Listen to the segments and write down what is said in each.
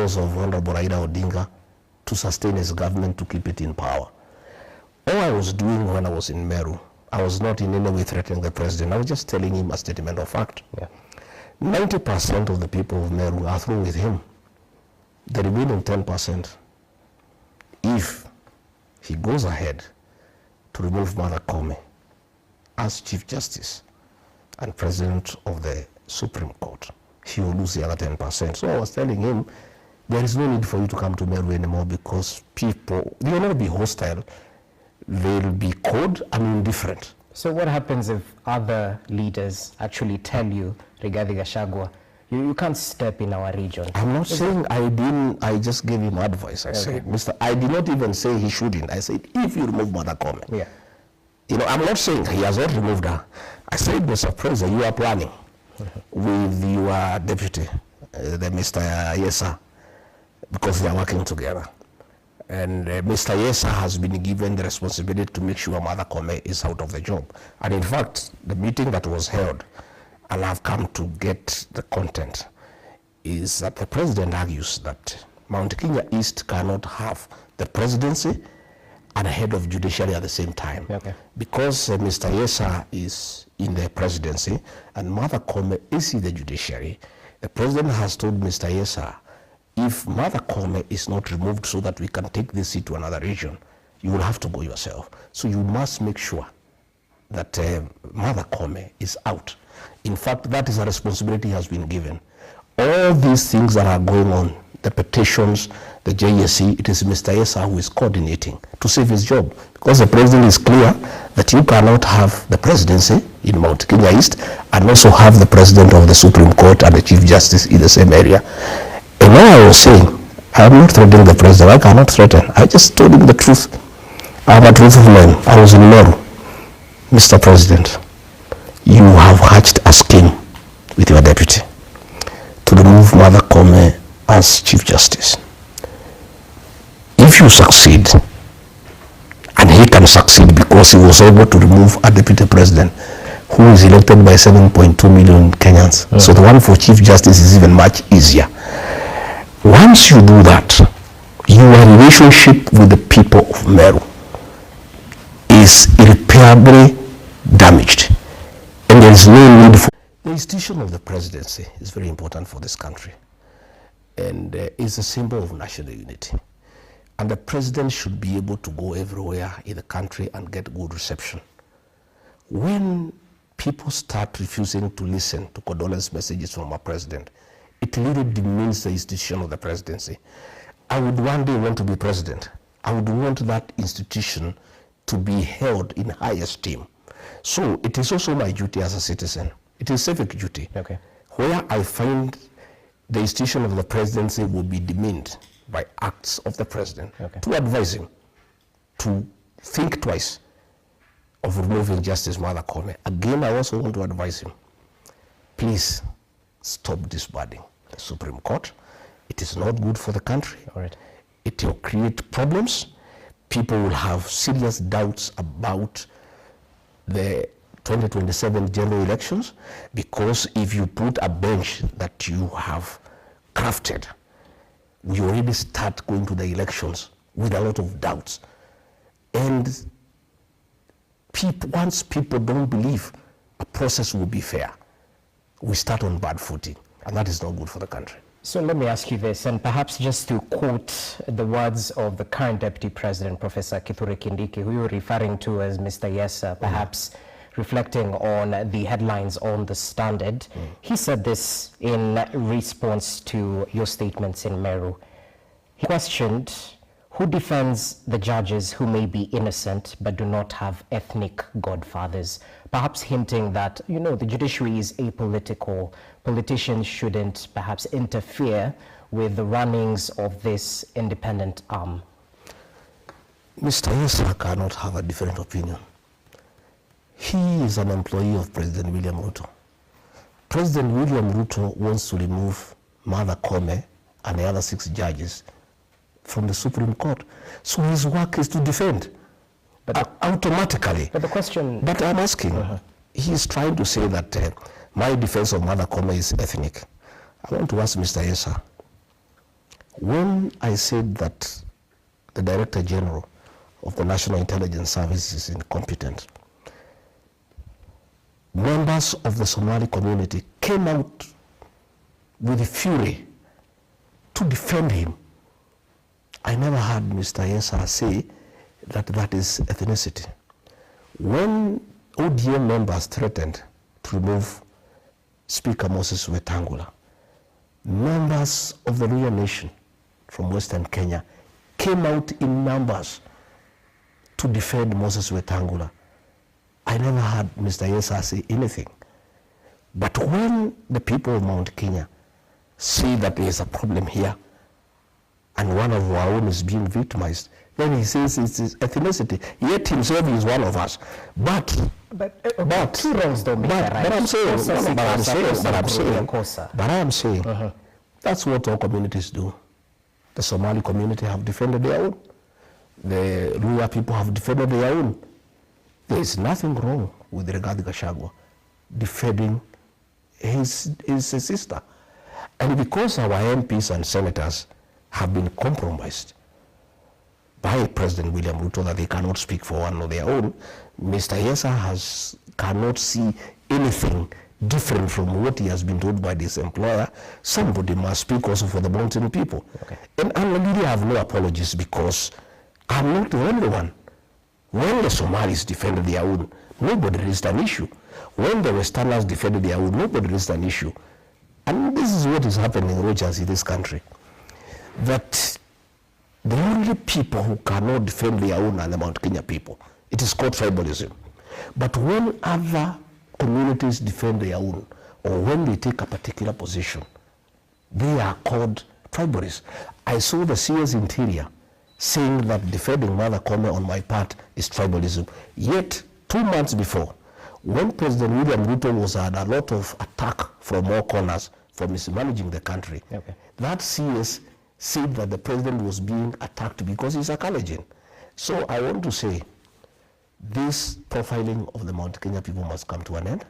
those of Honorable Raila Odinga to sustain his government, to keep it in power. All I was doing when I was in Meru, I was not in any way threatening the president. I was just telling him a statement of fact. 90% of the people of Meru are through with him. The remaining 10%, if he goes ahead to remove Martha Koome as Chief Justice and President of the Supreme Court, he will lose the other 10%. So I was telling him, there is no need for you to come to Meru anymore, because people, they will not be hostile, they'll be cold and indifferent. So what happens if other leaders actually tell you, regarding Gachagua, you can't step in our region? I'm not saying I didn't, I just gave him advice. I said, I did not even say he shouldn't. I said, if you remove Martha Koome. You know, I'm not saying he has not removed her. I said, Mr. President, you are planning with your deputy, the Mr. Yesa, because they are working together. And Mr. Yesa has been given the responsibility to make sure Martha Koome is out of the job. And in fact, the meeting that was held, and I've come to get the content, is that the president argues that Mount Kenya East cannot have the presidency and a head of judiciary at the same time. Because Mr. Yesa is in the presidency and Martha Koome is in the judiciary, the president has told Mr. Yesa, if Martha Koome is not removed so that we can take this seat to another region, you will have to go yourself. So you must make sure that Martha Koome is out. In fact, that is a responsibility has been given. All these things that are going on, the petitions, the JSC, it is Mr. Yesa who is coordinating to save his job. Because the president is clear that you cannot have the presidency in Mount Kenya East and also have the president of the Supreme Court and the Chief Justice in the same area. And now I was saying, I am not threatening the president. I cannot threaten. I just told him the truth. I am a truthful man. I was in Meru. Mr. President, you have hatched a scheme with your deputy to remove Martha Koome as Chief Justice. If you succeed, and he can succeed because he was able to remove a deputy president who is elected by 7.2 million Kenyans. So the one for Chief Justice is even much easier. Once you do that, your relationship with the people of Meru is irreparably damaged. And there is no need for... The institution of the presidency is very important for this country. And is a symbol of national unity. And the president should be able to go everywhere in the country and get good reception. When people start refusing to listen to condolence messages from our president, it really demeans the institution of the presidency. I would one day want to be president. I would want that institution to be held in high esteem. So it is also my duty as a citizen. It is civic duty. Where I find the institution of the presidency will be demeaned by acts of the president, to advise him to think twice of removing Justice Martha Koome. Again, I also want to advise him, please stop disbanding the Supreme Court. It is not good for the country. It will create problems. People will have serious doubts about the 2027 general elections, because if you put a bench that you have crafted, you already start going to the elections with a lot of doubts. And once people don't believe a process will be fair, we start on bad footing, and that is not good for the country. So let me ask you this, and perhaps just to quote the words of the current Deputy President, Professor Kithure Kindiki, who you're referring to as Mr. Yesa, perhaps reflecting on the headlines on The Standard. He said this in response to your statements in Meru. He questioned who defends the judges who may be innocent but do not have ethnic godfathers, perhaps hinting that, you know, the judiciary is apolitical. Politicians shouldn't perhaps interfere with the runnings of this independent arm. Mr. Yesa cannot have a different opinion. He is an employee of President William Ruto. President William Ruto wants to remove Martha Koome and the other 6 judges from the Supreme Court. So his work is to defend, but automatically. But the question... But I'm asking, he is trying to say that my defense of Martha Koome is ethnic. I want to ask Mr. Yesa, When I said that the Director General of the National Intelligence Service is incompetent, members of the Somali community came out with fury to defend him. I never heard Mr. Yesa say that that is ethnicity. When ODM members threatened to remove Speaker Moses Wetangula, members of the Luhya Nation from Western Kenya came out in numbers to defend Moses Wetangula. I never heard Mr. Yesa say anything. But when the people of Mount Kenya see that there is a problem here and one of our own is being victimized, then he says it's his ethnicity. Yet himself is one of us. But two wrongs don't make a right. But I am saying, that's what all communities do. The Somali community have defended their own. The Luhya people have defended their own. There is nothing wrong with Rigathi Gachagua defending his sister. And because our MPs and senators have been compromised by President William Ruto that they cannot speak for one of their own, Mr. Yesa cannot see anything different from what he has been told by this employer. Somebody must speak also for the mountain people. Okay. And I really have no apologies because I'm not the only one. When the Somalis defended their own, nobody raised an issue. When the Westerners defended their own, nobody raised an issue. And this is what is happening, Rogers, in this country. That the only people who cannot defend their own are the Mount Kenya people. It is called tribalism. But when other communities defend their own, or when they take a particular position, they are called tribalists. I saw the CS Interior saying that defending Mother Kome on my part is tribalism. Yet, 2 months before, when President William Ruto was had a lot of attack from all corners for mismanaging the country, that CS said that the president was being attacked because he's a Kalenjin. So I want to say, this profiling of the Mount Kenya people must come to an end.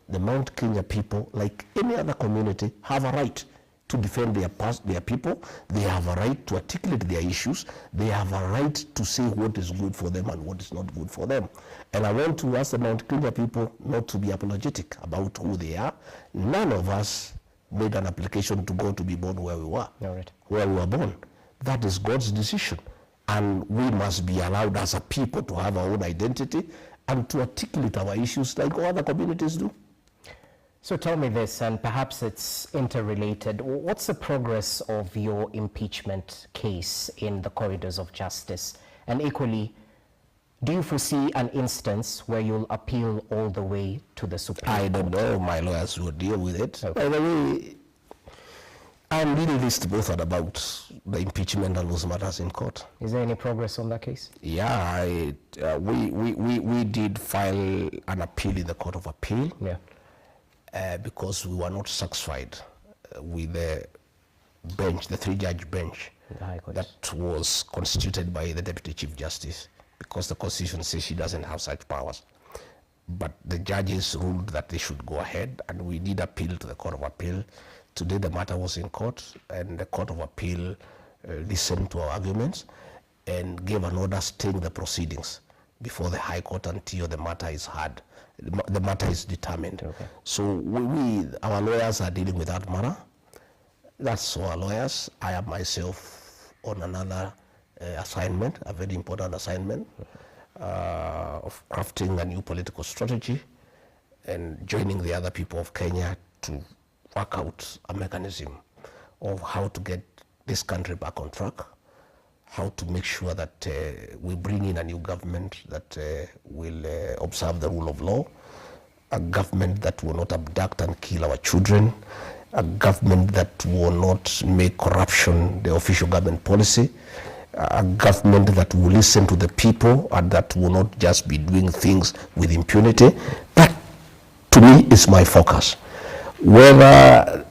The Mount Kenya people, like any other community, have a right to defend their people. They have a right to articulate their issues. They have a right to say what is good for them and what is not good for them. And I want to ask the Mount Kenya people not to be apologetic about who they are. None of us made an application to go to be born where we were, where we were born. That is God's decision. And we must be allowed as a people to have our own identity and to articulate our issues like all other communities do. So tell me this, and perhaps it's interrelated. What's the progress of your impeachment case in the corridors of justice? And equally, do you foresee an instance where you'll appeal all the way to the Supreme Court? I don't know. My lawyers will deal with it. By the way, I'm really list both about the impeachment and those matters in court. Is there any progress on that case? Yeah, we did file an appeal in the Court of Appeal. Because we were not satisfied with the bench, the three-judge bench that was constituted by the Deputy Chief Justice, because the Constitution says she doesn't have such powers. But the judges ruled that they should go ahead, and we did appeal to the Court of Appeal. Today the matter was in court, and the Court of Appeal listened to our arguments and gave an order staying the proceedings before the High Court until the matter is heard. The matter is determined. So our lawyers are dealing with that matter. That's our lawyers. I am myself on another assignment, a very important assignment of crafting a new political strategy and joining the other people of Kenya to work out a mechanism of how to get this country back on track, how to make sure that we bring in a new government that will observe the rule of law, a government that will not abduct and kill our children, a government that will not make corruption the official government policy, a government that will listen to the people and that will not just be doing things with impunity. That, to me, is my focus. Whether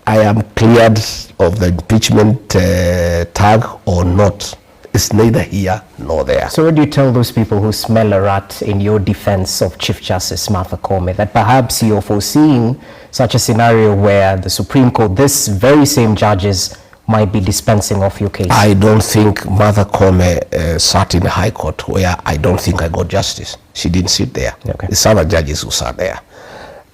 I am cleared of the impeachment tag or not, it's neither here nor there. So what do you tell those people who smell a rat in your defense of Chief Justice Martha Koome, that perhaps you're foreseeing such a scenario where the Supreme Court, this very same judges, might be dispensing of your case? I don't think Mother Koome sat in the High Court where I don't think I got justice. She didn't sit there. Okay. It's other judges who sat there.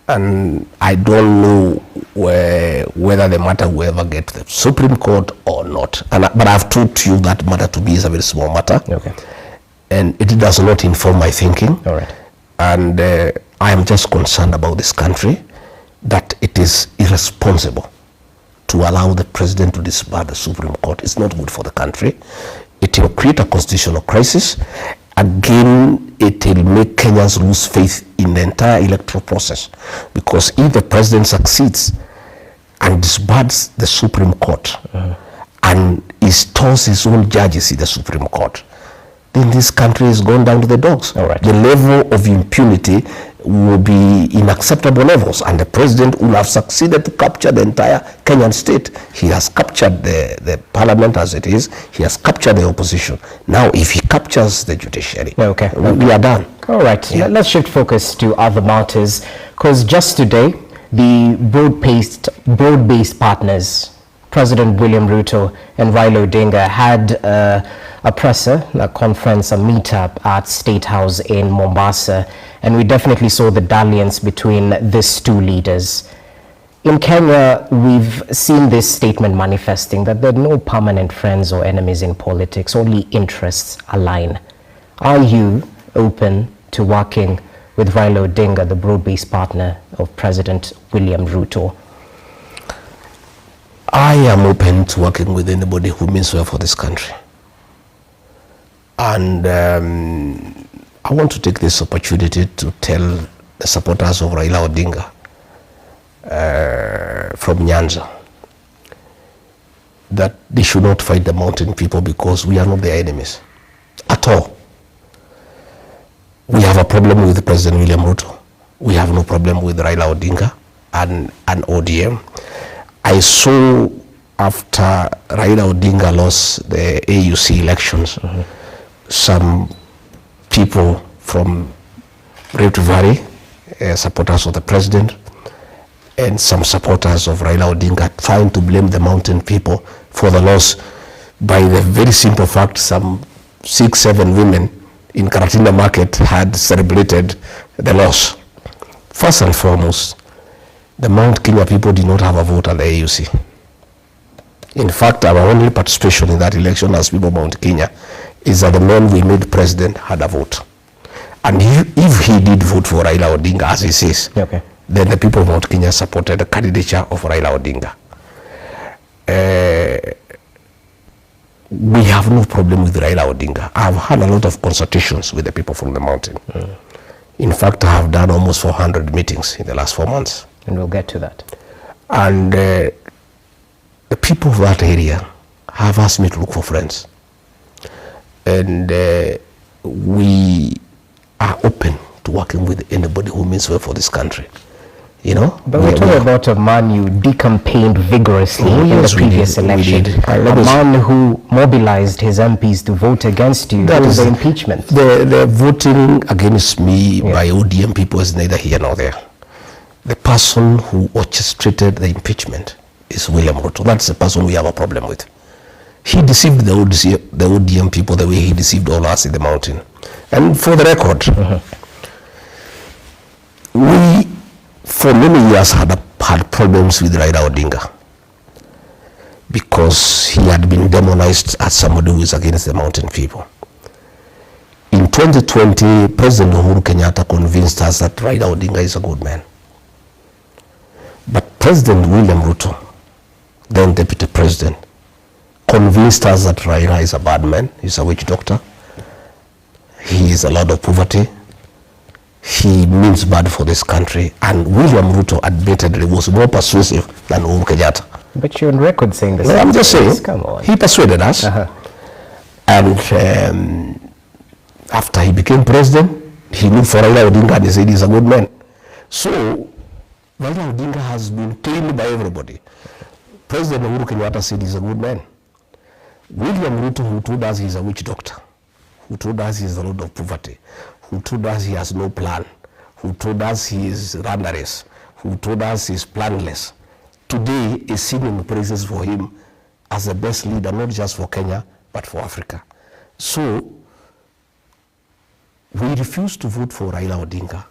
And I don't know whether the matter will ever get to the Supreme Court or not. But I've told you that matter to me is a very small matter. Okay. And it does not inform my thinking. All right. And I am just concerned about this country, that it is irresponsible to allow the president to disband the Supreme Court. It's not good for the country. It will create a constitutional crisis. Again, it will make Kenyans lose faith in the entire electoral process. Because if the president succeeds and disbands the Supreme Court and installs his own judges in the Supreme Court, then this country is going down to the dogs. All right. The level of impunity will be in acceptable levels, and the president will have succeeded to capture the entire Kenyan state. He has captured the parliament as it is. He has captured the opposition. Now, if he captures the judiciary, okay, we are done. All right. Yeah. Let's shift focus to other matters, because just today, the broad-based partners, President William Ruto and Raila Odinga, had a presser, a conference, a meetup at State House in Mombasa, and we definitely saw the dalliance between these two leaders. In Kenya, we've seen this statement manifesting that there are no permanent friends or enemies in politics, only interests align. Are you open to working with Raila Odinga, the broad-based partner of President William Ruto? I am open to working with anybody who means well for this country. And I want to take this opportunity to tell the supporters of Raila Odinga from Nyanza that they should not fight the mountain people, because we are not their enemies at all. We have a problem with President William Ruto. We have no problem with Raila Odinga and ODM. I saw after Raila Odinga lost the AUC elections, some people from Rift Valley, supporters of the president, and some supporters of Raila Odinga trying to blame the mountain people for the loss by the very simple fact some 6-7 women in Karatina Market had celebrated the loss. First and foremost, the Mount Kenya people did not have a vote at the AUC. In fact, our only participation in that election as people of Mount Kenya is that the man we made president had a vote. And if he did vote for Raila Odinga, as he says, okay, then the people of Mount Kenya supported the candidature of Raila Odinga. We have no problem with Raila Odinga. I've had a lot of consultations with the people from the mountain. In fact, I have done almost 400 meetings in the last 4 months. And we'll get to that. And the people of that area have asked me to look for friends. And we are open to working with anybody who means well for this country. You know? But we're talking about a man you decampaigned vigorously in the previous election. A man who mobilized his MPs to vote against you due to the impeachment. The voting against me by ODM people is neither here nor there. The person who orchestrated the impeachment is William Ruto. That's the person we have a problem with. He deceived the ODM people the way he deceived all us in the mountain. And for the record, we, for many years, had problems with Raila Odinga because he had been demonized as somebody who is against the mountain people. In 2020, President Uhuru Kenyatta convinced us that Raila Odinga is a good man. But President William Ruto, then Deputy President, convinced us that Raila is a bad man, he's a witch doctor, he is a lot of poverty, he means bad for this country, and William Ruto admittedly was more persuasive than Uhuru Kenyatta. But you're on record saying this. No, I'm just saying, come on. He persuaded us, and after he became president, he looked for Raila Odinga and he said he's a good man. So, Raila Odinga has been claimed by everybody. President Uhuru Kenyatta said he's a good man. William Ruto, who told us he's a witch doctor, who told us he's a lot of poverty, who told us he has no plan, who told us he is rudderless, who told us he's planless, today is singing praises for him as the best leader, not just for Kenya, but for Africa. So we refused to vote for Raila Odinga,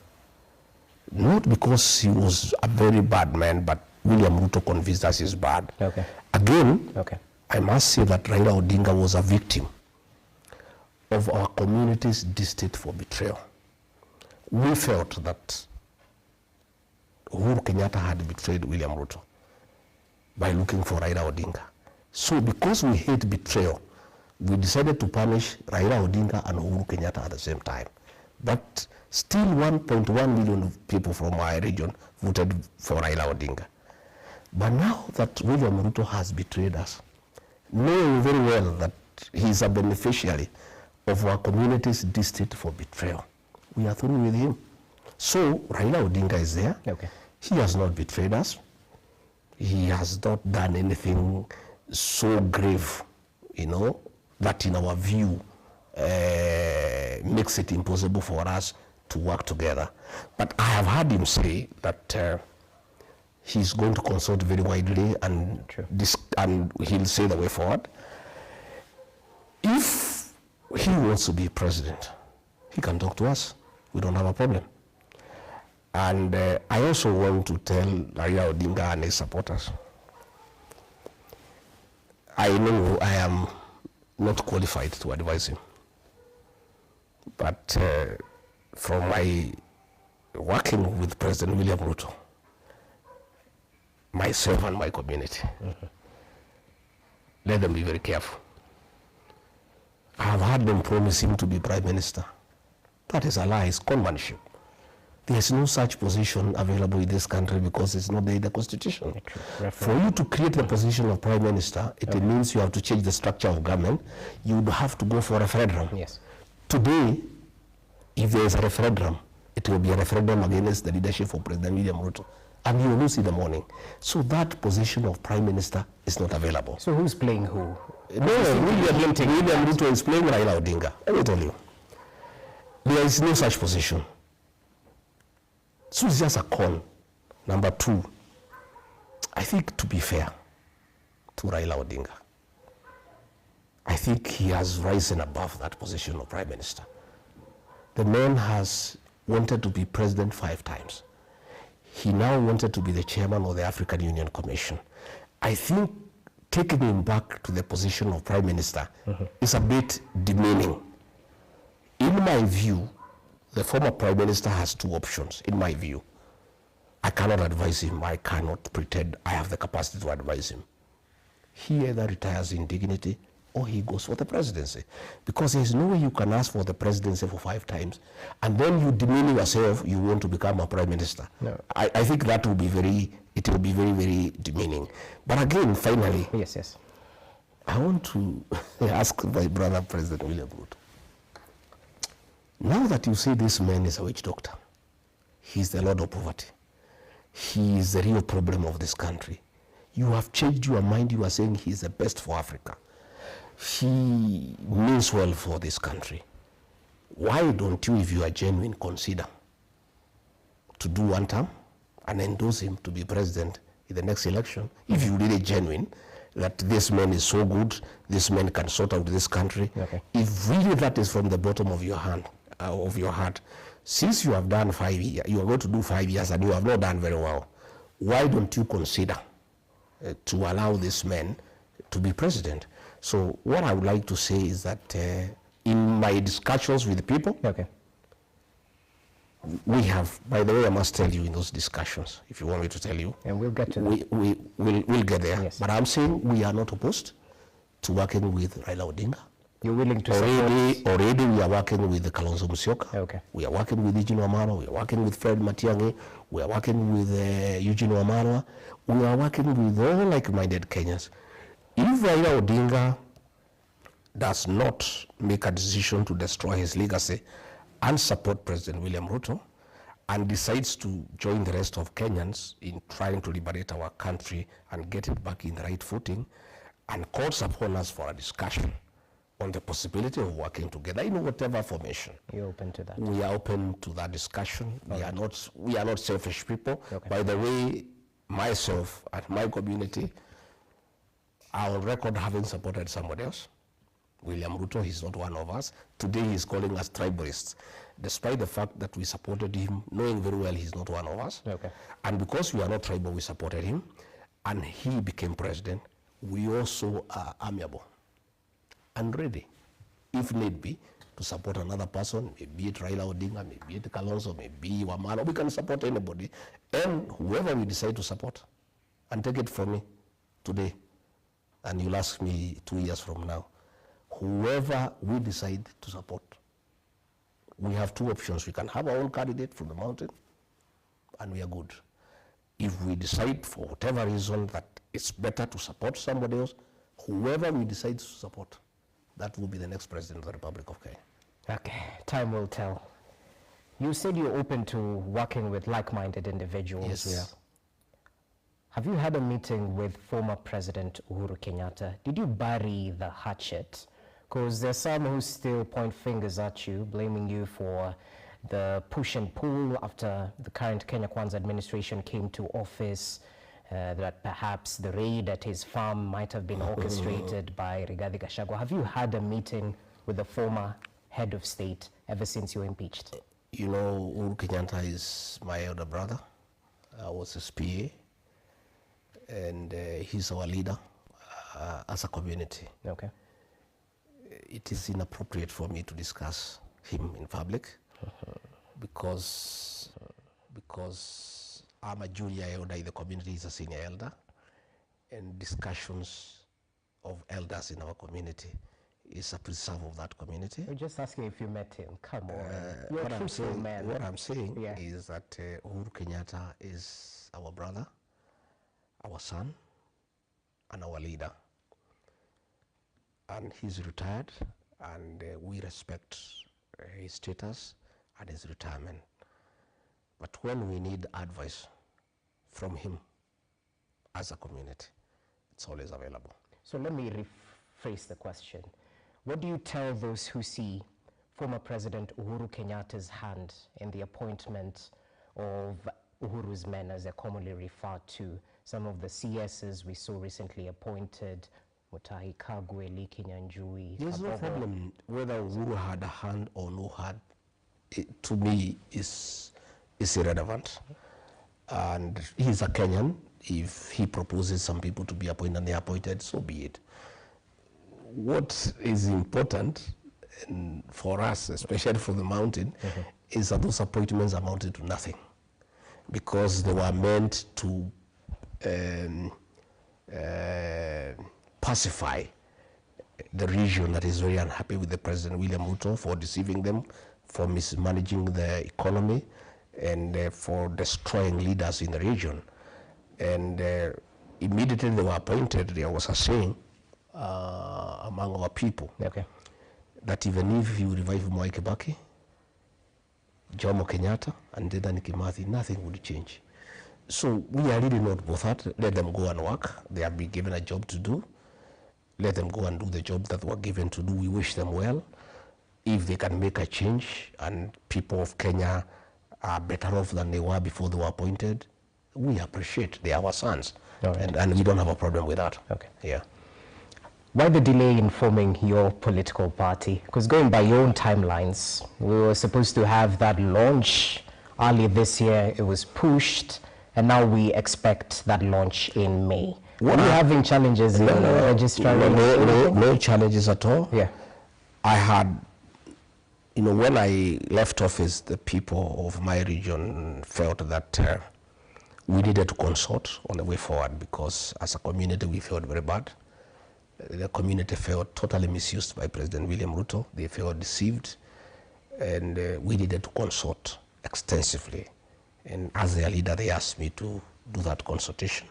not because he was a very bad man, but William Ruto convinced us he's bad. Okay. Again, okay. I must say that Raila Odinga was a victim of our community's distaste for betrayal. We felt that Uhuru Kenyatta had betrayed William Ruto by looking for Raila Odinga. So because we hate betrayal, we decided to punish Raila Odinga and Uhuru Kenyatta at the same time. But still 1.1 million people from our region voted for Raila Odinga. But now that William Ruto has betrayed us, knowing very well that he is a beneficiary of our community's distaste for betrayal, we are through with him. So Raila Odinga is there. Okay. He has not betrayed us. He has not done anything so grave, you know, that in our view makes it impossible for us to work together. But I have heard him say that he's going to consult very widely and he'll say the way forward. If he wants to be president, he can talk to us. We don't have a problem. And I also want to tell Raila Odinga and his supporters, I know I am not qualified to advise him, but from my working with President William Ruto, myself and my community, let them be very careful. I have heard them promise him to be prime minister. That is a lie, it's conmanship. There is no such position available in this country because it's not there in the constitution. For you to create the position of prime minister, it means you have to change the structure of government. You would have to go for a referendum. Yes. Today, if there is a referendum, it will be a referendum against the leadership of President William Ruto. And you will lose in the morning. So that position of prime minister is not available. So who's playing who? No, William Ruto is playing Raila Odinga. Let me tell you. There is no such position. So it's just a con. Number two, I think to be fair to Raila Odinga, I think he has risen above that position of prime minister. The man has wanted to be president 5 times. He now wanted to be the chairman of the African Union Commission. I think taking him back to the position of prime minister is a bit demeaning. In my view, the former prime minister has 2 options, in my view. I cannot advise him. I cannot pretend I have the capacity to advise him. He either retires in dignity or he goes for the presidency. Because there's no way you can ask for the presidency for 5 times and then you demean yourself, you want to become a prime minister. No. I think that will be very, very demeaning. But again, finally, yes. I want to ask my brother, President William Ruto. Now that you say this man is a witch doctor, he's the Lord of poverty, he is the real problem of this country, you have changed your mind, you are saying he's the best for Africa, he means well for this country. Why don't you, if you are genuine, consider to do 1 term and endorse him to be president in the next election, if you really genuine that this man is so good, this man can sort out this country. Okay. If really that is from the bottom of your hand, of your heart, since you have done 5 years, you are going to do 5 years and you have not done very well, why don't you consider to allow this man to be president? So what I would like to say is that in my discussions with people, we have, by the way, I must tell you in those discussions, if you want me to tell you. And we'll get to that. We'll get there. Yes. But I'm saying we are not opposed to working with Raila Odinga. You're willing to support? Already we are working with Kalonzo Musyoka. Okay. We are working with Eugene Wamalwa. We are working with Fred Matiang'i. We are working with Eugene Wamalwa. We are working with all like-minded Kenyans. If Raila Odinga does not make a decision to destroy his legacy and support President William Ruto and decides to join the rest of Kenyans in trying to liberate our country and get it back in the right footing, and calls upon us for a discussion on the possibility of working together in whatever formation. You're open to that? We are open to that discussion. Okay. We are not selfish people. Okay. By the way, myself and my community our record having supported somebody else. William Ruto, he's not one of us. Today he's calling us tribalists, despite the fact that we supported him, knowing very well he's not one of us. Okay. And because we are not tribal, we supported him, and he became president, we also are amiable and ready, if need be, to support another person, maybe it Raila ODINGA, maybe it Kalonzo, maybe Wamala. We can support anybody, and whoever we decide to support. And take it from me today, and you'll ask me 2 years from now. Whoever we decide to support, we have two options. We can have our own candidate from the mountain, and we are good. If we decide for whatever reason that it's better to support somebody else, whoever we decide to support, that will be the next president of the Republic of Kenya. Okay, time will tell. You said you're open to working with like-minded individuals. Yes. Yeah. Have you had a meeting with former President Uhuru Kenyatta? Did you bury the hatchet? Because there's some who still point fingers at you, blaming you for the push and pull after the current Kenya Kwanza administration came to office, that perhaps the raid at his farm might have been orchestrated by Gachagua. Have you had a meeting with the former head of state ever since you were impeached? You know, Uhuru Kenyatta is my elder brother. I was his PA, and he's our leader as a community. Okay. It is inappropriate for me to discuss him in public because I'm a junior elder in the community, he's a senior elder, and discussions of elders in our community is a preserve of that community. We're just asking if you met him. Come on. You're What a truthful man. what I'm saying Yeah. is that Uhuru Kenyatta is our brother, our son, and our leader. And he's retired, and we respect his status and his retirement. But when we need advice from him as a community, it's always available. So let me rephrase the question. What do you tell those who see former President Uhuru Kenyatta's hand in the appointment of Uhuru's men, as they're commonly referred to? Some of the CSs we saw recently appointed, Mutahi, Kagwe, Ngunyi. There's no problem whether Uhuru had a hand or no hand. It, to me, is irrelevant. And he's a Kenyan. If he proposes some people to be appointed and they are appointed, so be it. What is important for us, especially for the mountain, is that those appointments amounted to nothing, because they were meant to pacify the region that is very unhappy with the President William Ruto for deceiving them, for mismanaging the economy, and for destroying leaders in the region. And immediately they were appointed, there was a saying among our people, that even if you revive Mwai Kibaki, Jomo Kenyatta, and Dedan Kimathi, nothing would change. So we are really not bothered. Let them go and work. They have been given a job to do. Let them go and do the job that were given to do. We wish them well. If they can make a change and people of Kenya are better off than they were before they were appointed, we appreciate. They are our sons. Right. And we don't have a problem with that. Okay. Yeah. Why the delay in forming your political party? Because going by your own timelines, we were supposed to have that launch early this year. It was pushed, and now we expect that launch in May. Are you having challenges in registering? No challenges at all. Yeah. I had, when I left office, the people of my region felt that we needed to consult on the way forward, because as a community we felt very bad. The community felt totally misused by President William Ruto. They felt deceived, and we needed to consult extensively. And as their leader, they asked me to do that consultation.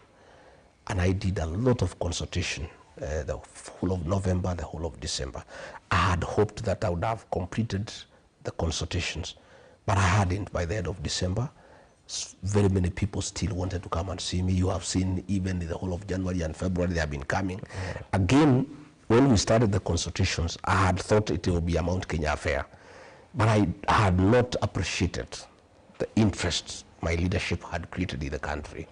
And I did a lot of consultation, the whole of November, the whole of December. I had hoped that I would have completed the consultations, but I hadn't by the end of December. Very many people still wanted to come and see me. You have seen even in the whole of January and February, they have been coming. Again, when we started the consultations, I had thought it would be a Mount Kenya affair, but I had not appreciated the interest my leadership had created in the country.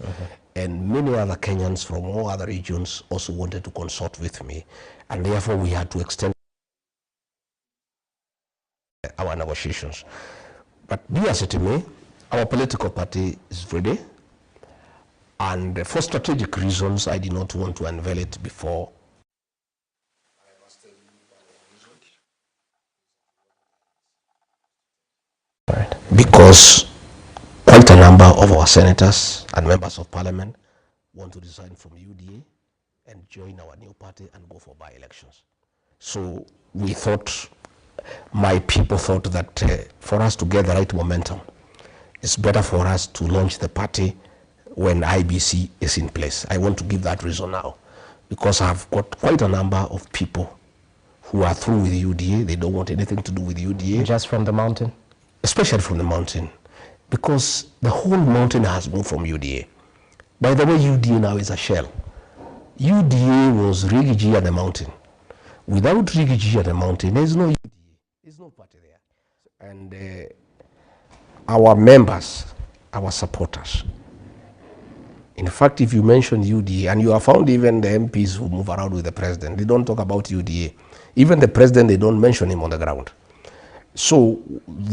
And many other Kenyans from all other regions also wanted to consult with me. And therefore, we had to extend our negotiations. But be as it may, our political party is ready. And for strategic reasons, I did not want to unveil it before. Because quite a number of our senators and members of parliament want to resign from UDA and join our new party and go for by-elections. So we thought, my people thought that for us to get the right momentum, it's better for us to launch the party when IBC is in place. I want to give that reason now, because I've got quite a number of people who are through with UDA. They don't want anything to do with UDA. Just from the mountain? Especially from the mountain, because the whole mountain has moved from UDA. By the way, UDA now is a shell. UDA was Rigiji at the mountain. Without Rigiji at the mountain, there's no UDA. There's no party there. And our members, our supporters, in fact, if you mention UDA, and you have found even the MPs who move around with the president, they don't talk about UDA. Even the president, they don't mention him on the ground. So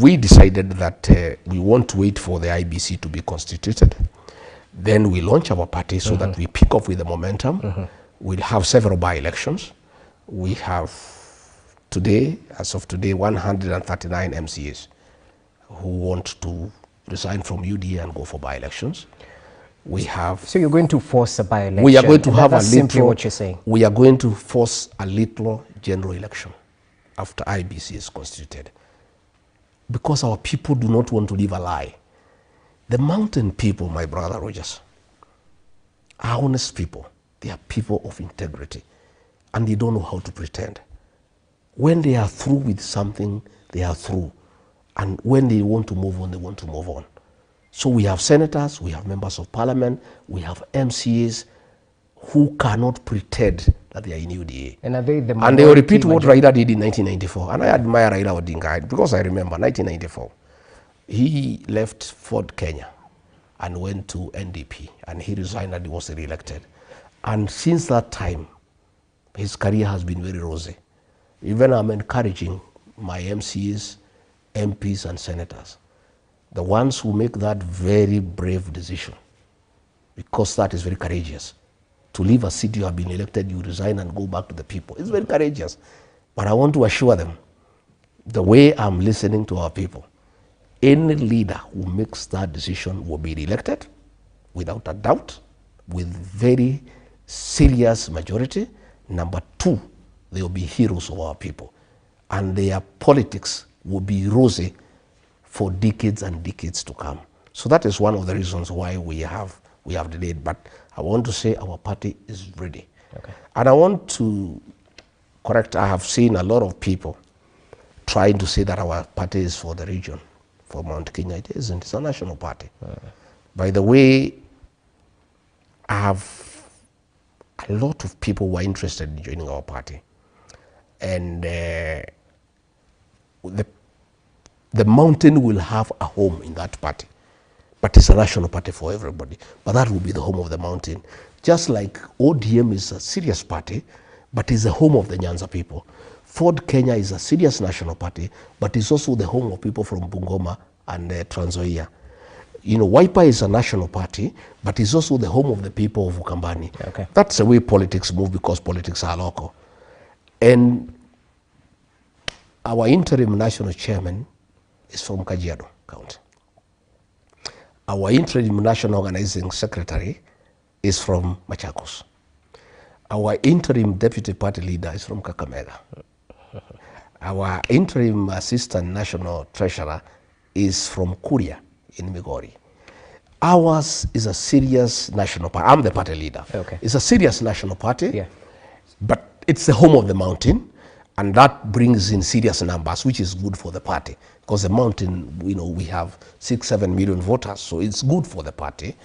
we decided that we want to wait for the IBC to be constituted. Then we launch our party so that we pick up with the momentum. We'll have several by-elections. We have today, as of today, 139 MCAs who want to resign from UDA and go for by-elections. We have. So you're going to force a by-election? We are going to have a little. Simply what you're saying. We are going to force a little general election after IBC is constituted, because our people do not want to live a lie. The mountain people, my brother Rogers, are honest people. They are people of integrity, and they don't know how to pretend. When they are through with something, they are through. And when they want to move on, they want to move on. So we have senators, we have members of parliament, we have MCAs who cannot pretend that they are in UDA. And are they the and they will repeat what Raila did in 1994. And I admire Raila ODINGA because I remember 1994. He left Ford Kenya and went to NDP, and he resigned and he was re-elected. And since that time, his career has been very rosy. Even I'm encouraging my MCAs, MPs and senators, the ones who make that very brave decision, because that is very courageous. To leave a seat you have been elected, you resign and go back to the people. It's very courageous. But I want to assure them, the way I'm listening to our people, any leader who makes that decision will be re-elected without a doubt, with very serious majority. Number two, they will be heroes of our people. And their politics will be rosy for decades and decades to come. So that is one of the reasons why we have delayed. But I want to say our party is ready. Okay. And I want to correct, I have seen a lot of people trying to say that our party is for the region, for Mount Kenya. It isn't. It's a national party. By the way, I have a lot of people who are interested in joining our party. And the mountain will have a home in that party. But it's a national party for everybody. But that will be the home of the mountain. Just like ODM is a serious party, but is the home of the Nyanza people. Ford Kenya is a serious national party, but is also the home of people from Bungoma and Trans Nzoia. You know, Wiper is a national party, but is also the home of the people of Ukambani. Okay. That's the way politics move, because politics are local. And our interim national chairman is from Kajiado County. Our interim national organizing secretary is from Machakos. Our interim deputy party leader is from Kakamega. Our interim assistant national treasurer is from Kuria in Migori. Ours is a serious national party. I'm the party leader. Okay. It's a serious national party, but it's the home of the mountain, and that brings in serious numbers, which is good for the party. Because the mountain, you know, we have 6-7 million voters, so it's good for the party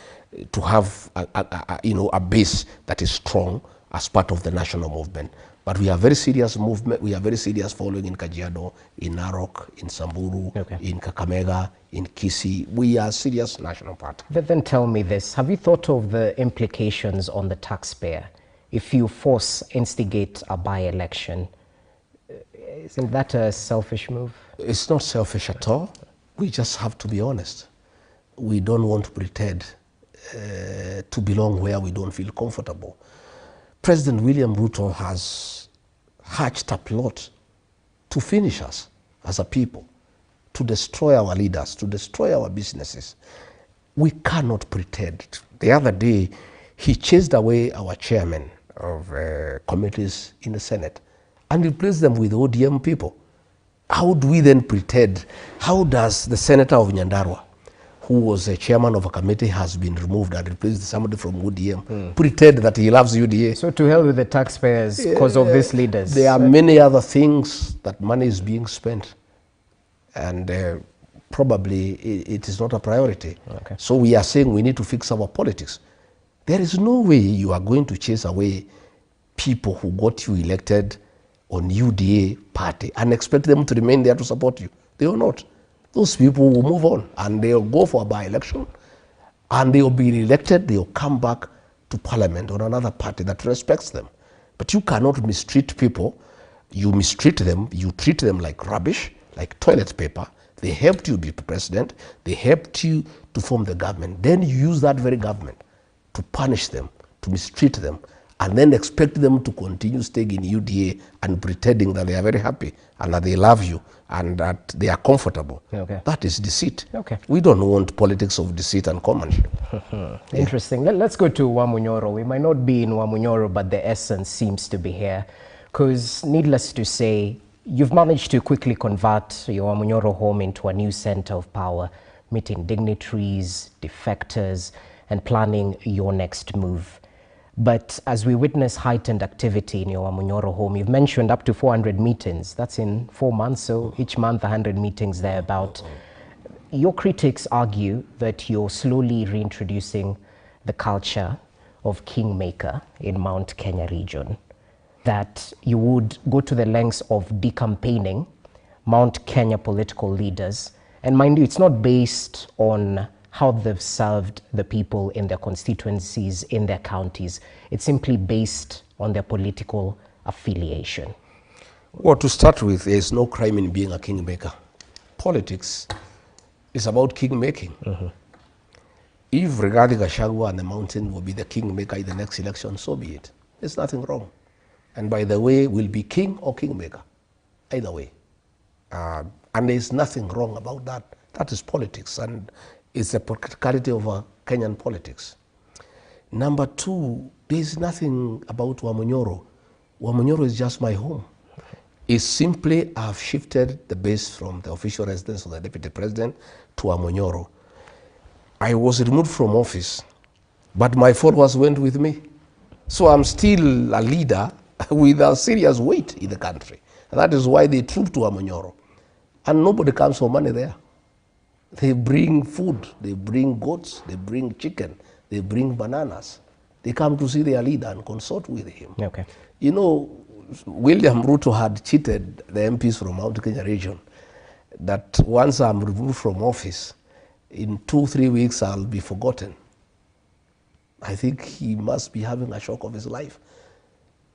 to have a base that is strong as part of the national movement. But we have very serious movement, we have very serious following in Kajiado, in Narok, in Samburu, in Kakamega, in Kisii. We are a serious national party. But then tell me this, have you thought of the implications on the taxpayer if you instigate a by-election? Isn't that a selfish move? It's not selfish at all. We just have to be honest. We don't want to pretend to belong where we don't feel comfortable. President William Ruto has hatched a plot to finish us as a people, to destroy our leaders, to destroy our businesses. We cannot pretend. The other day, he chased away our chairman of committees in the Senate and replaced them with ODM people. How do we then pretend? How does the senator of Nyandarua, who was a chairman of a committee, has been removed and replaced somebody from ODM, pretend that he loves UDA? So to hell with the taxpayers because of these leaders. There are many other things that money is being spent, and probably it is not a priority. So we are saying we need to fix our politics. There is no way you are going to chase away people who got you elected on UDA party and expect them to remain there to support you. They will not. Those people will move on and they'll go for a by-election and they'll be elected, they'll come back to parliament on another party that respects them. But you cannot mistreat people. You mistreat them, you treat them like rubbish, like toilet paper. They helped you be president, they helped you to form the government. Then you use that very government to punish them, to mistreat them, and then expect them to continue staying in UDA and pretending that they are very happy and that they love you and that they are comfortable. That is deceit. We don't want politics of deceit and comradeship. Interesting. Let's go to Wamunyoro. We might not be in Wamunyoro, but the essence seems to be here. Because needless to say, you've managed to quickly convert your Wamunyoro home into a new center of power, meeting dignitaries, defectors, and planning your next move. But as we witness heightened activity in your Wamunyoro home, you've mentioned up to 400 meetings. That's in 4 months, so each month 100 meetings thereabout. Your critics argue that you're slowly reintroducing the culture of kingmaker in Mount Kenya region, that you would go to the lengths of decampaigning Mount Kenya political leaders. And mind you, it's not based on how they've served the people in their constituencies, in their counties. It's simply based on their political affiliation. Well, to start with, there is no crime in being a kingmaker. Politics is about kingmaking. If Rigathi Gachagua and the mountain will be the kingmaker in the next election, so be it. There's nothing wrong. And by the way, we'll be king or kingmaker, either way. And there's nothing wrong about that. That is politics, and it's a practicality of Kenyan politics. Number two, there's nothing about Wamunyoro. Wamunyoro is just my home. It's simply I've shifted the base from the official residence of the Deputy President to Wamunyoro. I was removed from office, but my followers went with me. So I'm still a leader with a serious weight in the country. And that is why they troop to Wamunyoro. And nobody comes for money there. They bring food, they bring goats, they bring chicken, they bring bananas. They come to see their leader and consult with him. You know, William Ruto had cheated the MPs from Mount Kenya region that once I'm removed from office, in 2-3 weeks I'll be forgotten. I think he must be having a shock of his life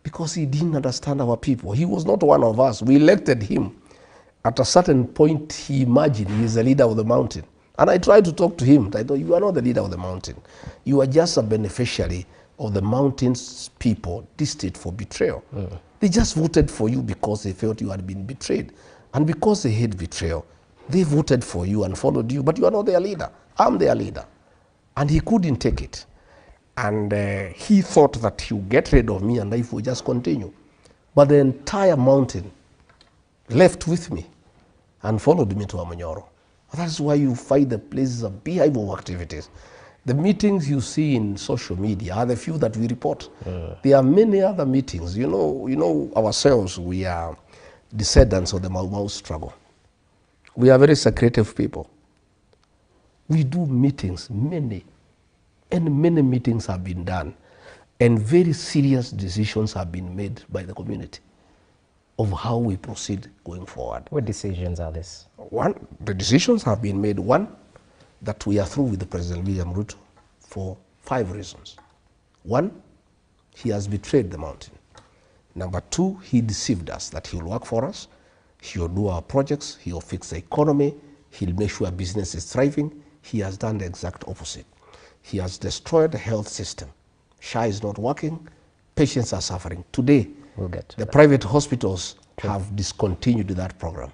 because he didn't understand our people. He was not one of us. We elected him. At a certain point, he imagined he is the leader of the mountain. And I tried to talk to him. I thought, you are not the leader of the mountain. You are just a beneficiary of the mountain's people destined for betrayal. They just voted for you because they felt you had been betrayed. And because they hate betrayal, they voted for you and followed you, but you are not their leader. I'm their leader. And he couldn't take it. And he thought that he would get rid of me and life would just continue. But the entire mountain left with me and followed me to Wamunyoro. That's why you find the places of beehive of activities. The meetings you see in social media are the few that we report. There are many other meetings. You know ourselves, we are descendants of the Mau Mau struggle. We are very secretive people. We do meetings, many meetings have been done. And very serious decisions have been made by the community of how we proceed going forward. What decisions are this? One, the decisions have been made. One, that we are through with the President William Ruto for 5 reasons. One, he has betrayed the mountain. Number 2, he deceived us that he will work for us, he will do our projects, he will fix the economy, he'll make sure business is thriving. He has done the exact opposite. He has destroyed the health system. SHA is not working, patients are suffering. Today, the private hospitals have discontinued that program.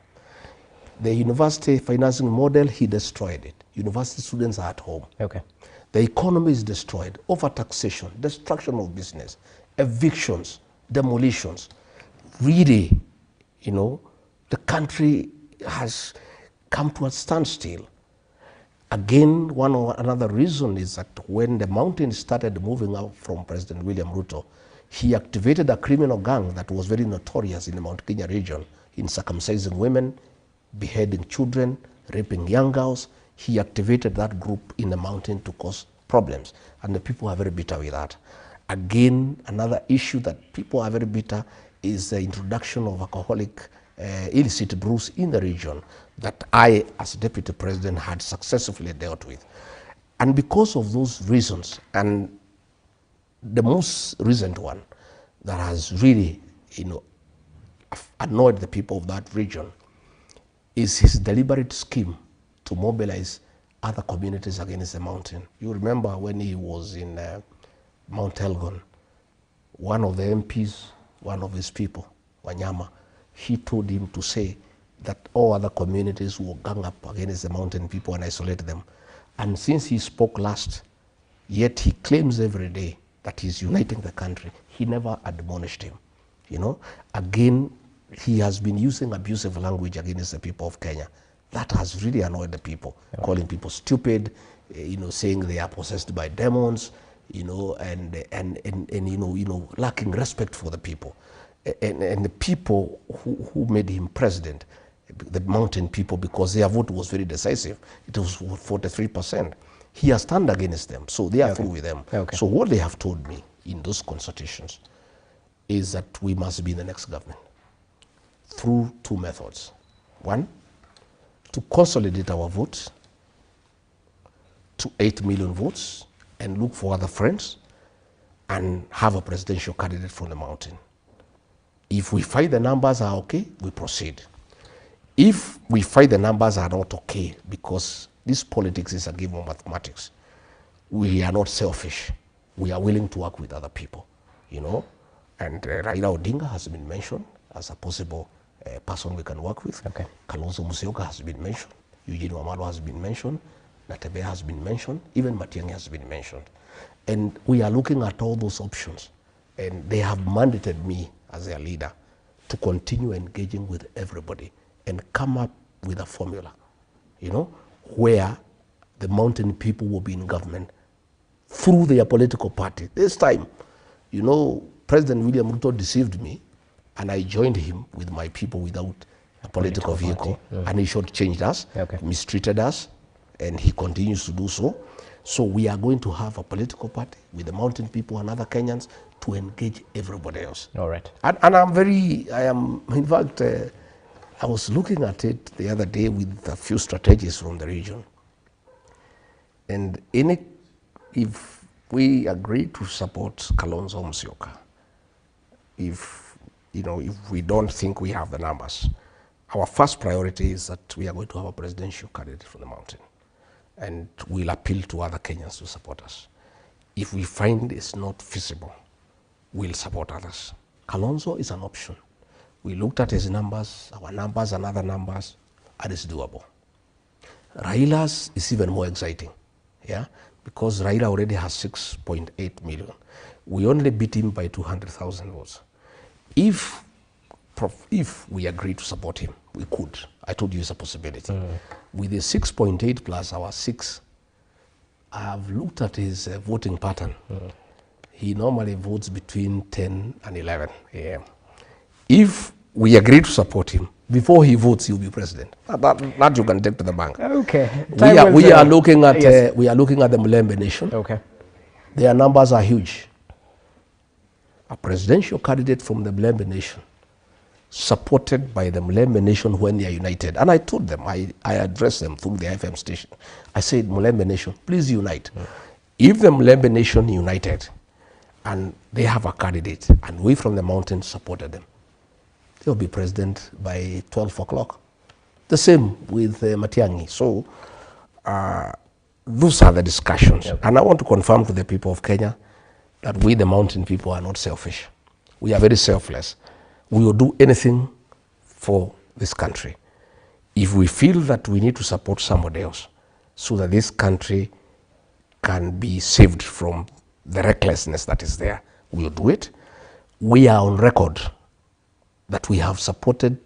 The university financing model, he destroyed it. University students are at home. Okay. The economy is destroyed, over-taxation, destruction of business, evictions, demolitions. Really, you know, the country has come to a standstill. Again, another reason is that when the mountain started moving out from President William Ruto, he activated a criminal gang that was very notorious in the Mount Kenya region in circumcising women, beheading children, raping young girls. He activated that group in the mountain to cause problems, and the people are very bitter with that. Again, another issue that people are very bitter is the introduction of alcoholic illicit brews in the region that I, as Deputy President, had successfully dealt with. And because of those reasons, and the most recent one that has really, you know, annoyed the people of that region is his deliberate scheme to mobilize other communities against the mountain. You remember when he was in Mount Elgon, one of the MPs, one of his people, Wanyama, he told him to say that all other communities will gang up against the mountain people and isolate them. And since he spoke last, yet he claims every day that he's uniting the country, he never admonished him. You know, again, he has been using abusive language against the people of Kenya. That has really annoyed the people, calling people stupid, you know, saying they are possessed by demons, you know, and you know, lacking respect for the people. And the people who made him president, the mountain people, because their vote was very decisive, it was 43%. He has turned against them, so they are through with them. So what they have told me in those consultations is that we must be in the next government through 2 methods. One, to consolidate our votes to 8 million votes and look for other friends and have a presidential candidate from the mountain. If we find the numbers are okay, we proceed. If we find the numbers are not okay, because this politics is a game of mathematics, we are not selfish. We are willing to work with other people, you know. And Raila ODINGA has been mentioned as a possible person we can work with. Kalonzo Musyoka has been mentioned. Eugene Wamalwa has been mentioned. Mutembei has been mentioned. Even Matiang'i has been mentioned. And we are looking at all those options. And they have mandated me as their leader to continue engaging with everybody and come up with a formula, you know, where the mountain people will be in government through their political party. This time, you know, President William Ruto deceived me, and I joined him with my people without a political vehicle, and he shortchanged us, mistreated us, and he continues to do so. So we are going to have a political party with the mountain people and other Kenyans to engage everybody else. All right. And in fact, I was looking at it the other day with a few strategists from the region. And if we agree to support Kalonzo Musyoka, if we don't think we have the numbers, our first priority is that we are going to have a presidential candidate from the mountain. And we'll appeal to other Kenyans to support us. If we find it's not feasible, we'll support others. Kalonzo is an option. We looked at his numbers, our numbers and other numbers, and it's doable. Raila's is even more exciting, yeah, because Raila already has 6.8 million. We only beat him by 200,000 votes. If we agree to support him, we could. I told you it's a possibility. With the 6.8 plus our 6, I have looked at his voting pattern. He normally votes between 10 and 11 a.m. If we agree to support him, before he votes, he'll be president. That you can take to the bank. Okay. We are looking at the Mutembei nation. Okay. Their numbers are huge. a presidential candidate from the Mlembe Nation, supported by the Mlembe Nation when they are united. And I told them, I addressed them through the FM station. I said, Mlembe Nation, please unite. If the Mlembe Nation united and they have a candidate and we from the mountain supported them, they'll be president by 12 o'clock. The same with Matiang'i. So those are the discussions. Yep. And I want to confirm to the people of Kenya that we, the mountain people, are not selfish. We are very selfless. We will do anything for this country. If we feel that we need to support somebody else so that this country can be saved from the recklessness that is there, we will do it. We are on record that we have supported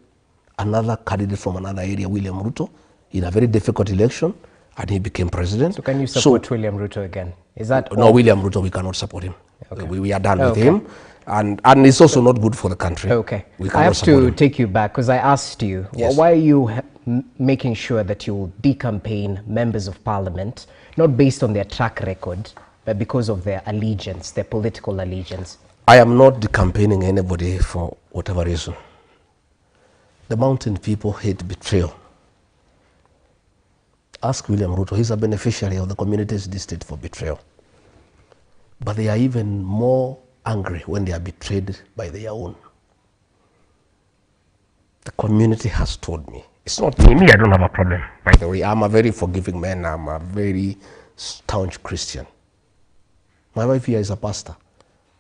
another candidate from another area, William Ruto, in a very difficult election, and he became president. So can you support William Ruto again? Is that no, William Ruto, we cannot support him. Okay. We are done with him. And it's also not good for the country. Okay. I have to take you back because I asked you, yes, why are you making sure that you will decampaign members of parliament, not based on their track record, but because of their allegiance, their political allegiance? I am not decampaigning anybody for whatever reason. The mountain people hate betrayal. Ask William Ruto, he's a beneficiary of the community's district for betrayal. But they are even more angry when they are betrayed by their own. The community has told me. It's not me, I don't have a problem. By the way, I'm a very forgiving man. I'm a very staunch Christian. My wife here is a pastor,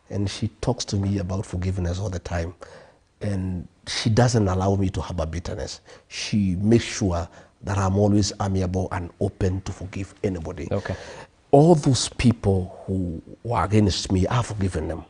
and she talks to me about forgiveness all the time. And she doesn't allow me to have a bitterness. She makes sure that I'm always amiable and open to forgive anybody. Okay. All those people who were against me, I've forgiven them.